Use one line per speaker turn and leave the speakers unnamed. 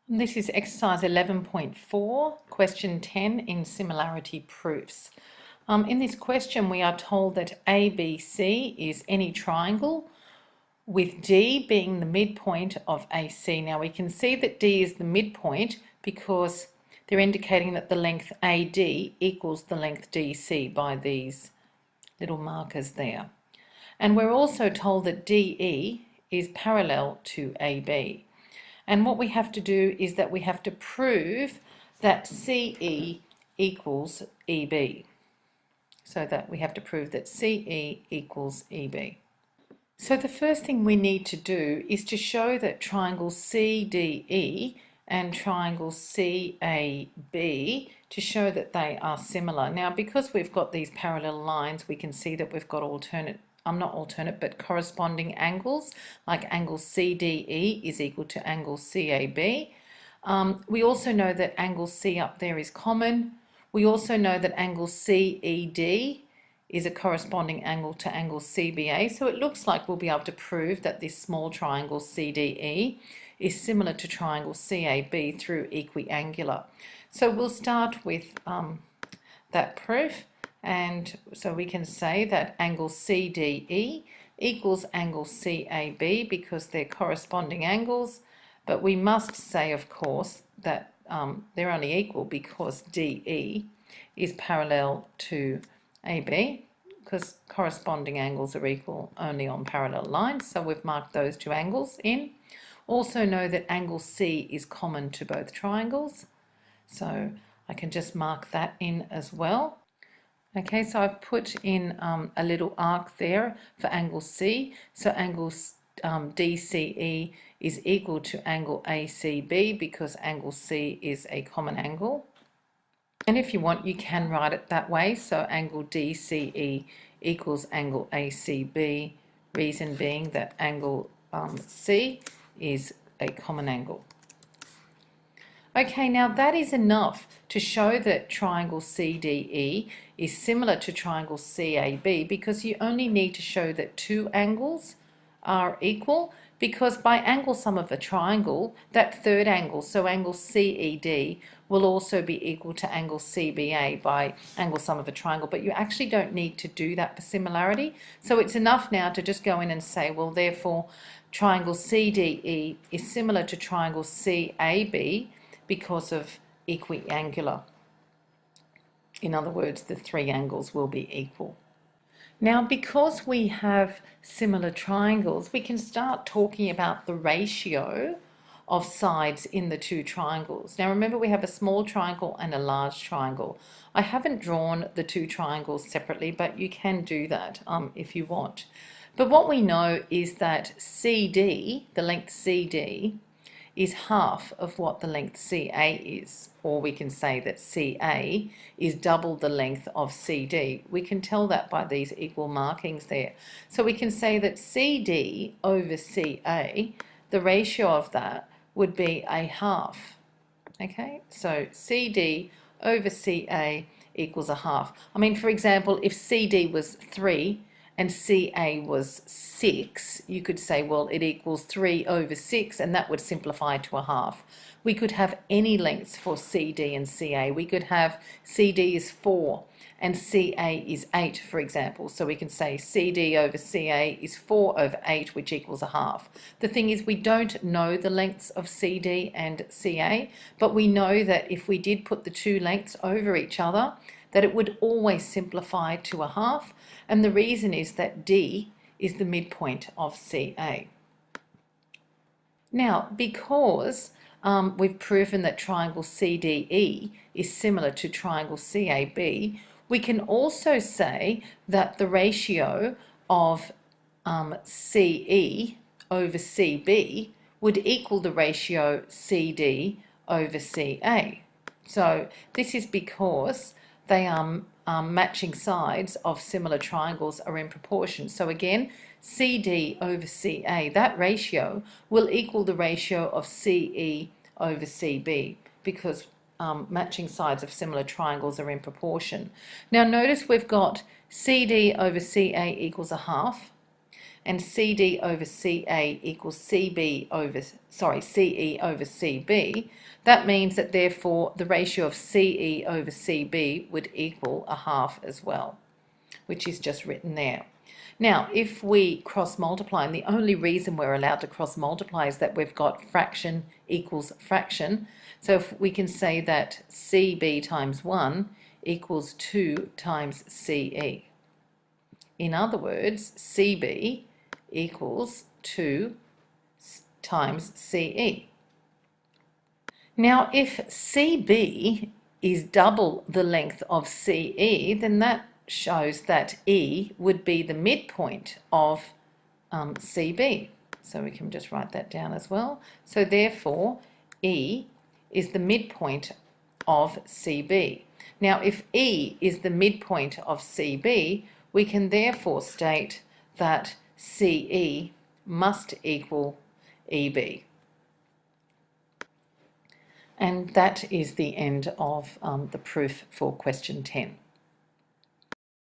This is exercise 11.4, question 10 in similarity proofs. In this question, we are told that ABC is any triangle with D being the midpoint of AC. Now we can see that D is the midpoint because they're indicating that the length AD equals the length DC by these little markers there. And we're also told that DE is parallel to AB. And what we have to do is that we have to prove that CE equals EB. So that we have to prove that CE equals EB. So the first thing we need to do is to show that triangle CDE and triangle CAB, to show that they are similar. Now, because we've got these parallel lines, we can see that we've got corresponding angles, like angle CDE is equal to angle CAB. We also know that angle C up there is common. We also know that angle CED is a corresponding angle to angle CBA. So it looks like we'll be able to prove that this small triangle CDE is similar to triangle CAB through equiangular. So we'll start with that proof. And so we can say that angle CDE equals angle CAB because they're corresponding angles, but we must say, of course, that they're only equal because DE is parallel to AB, because corresponding angles are equal only on parallel lines. So we've marked those two angles in. Also know that angle C is common to both triangles, so I can just mark that in as well. Okay, so I've put in a little arc there for angle C. So angle DCE is equal to angle ACB because angle C is a common angle. And if you want, you can write it that way. So angle DCE equals angle ACB, reason being that angle C is a common angle. Okay, now that is enough to show that triangle CDE is similar to triangle CAB, because you only need to show that two angles are equal, because by angle sum of a triangle, that third angle, so angle CED, will also be equal to angle CBA by angle sum of a triangle, but you actually don't need to do that for similarity. So it's enough now to just go in and say, well, therefore, triangle CDE is similar to triangle CAB because of equiangular. In other words, the three angles will be equal. Now, because we have similar triangles, we can start talking about the ratio of sides in the two triangles. Now, remember, we have a small triangle and a large triangle. I haven't drawn the two triangles separately, but you can do that if you want. But what we know is that CD, the length CD, is half of what the length CA is, or we can say that CA is double the length of CD. We can tell that by these equal markings there. So we can say that CD over CA, the ratio of that would be a half. Okay, so CD over CA equals a half. I mean, for example, if CD was 3 and CA was 6, you could say, well, it equals 3 over 6, and that would simplify to a half. We could have any lengths for CD and CA. We could have CD is 4 and CA is 8, for example. So we can say CD over CA is 4 over 8, which equals a half. The thing is, we don't know the lengths of CD and CA, but we know that if we did put the two lengths over each other, that it would always simplify to a half, and the reason is that D is the midpoint of CA. Now, because we've proven that triangle CDE is similar to triangle CAB, we can also say that the ratio of CE over CB would equal the ratio CD over CA. So this is because they are matching sides of similar triangles are in proportion. So again, CD over CA, that ratio will equal the ratio of CE over CB, because matching sides of similar triangles are in proportion. Now notice we've got CD over CA equals a half, and CD over CA equals CE over CB, that means that therefore the ratio of CE over CB would equal a half as well, which is just written there. Now, if we cross multiply, and the only reason we're allowed to cross multiply is that we've got fraction equals fraction. So if we can say that CB times 1 equals 2 times CE. In other words, CB equals 2 times CE. Now, if CB is double the length of CE, then that shows that E would be the midpoint of CB. So we can just write that down as well. So therefore, E is the midpoint of CB. Now, if E is the midpoint of CB, we can therefore state that CE must equal EB. And that is the end of the proof for question 10.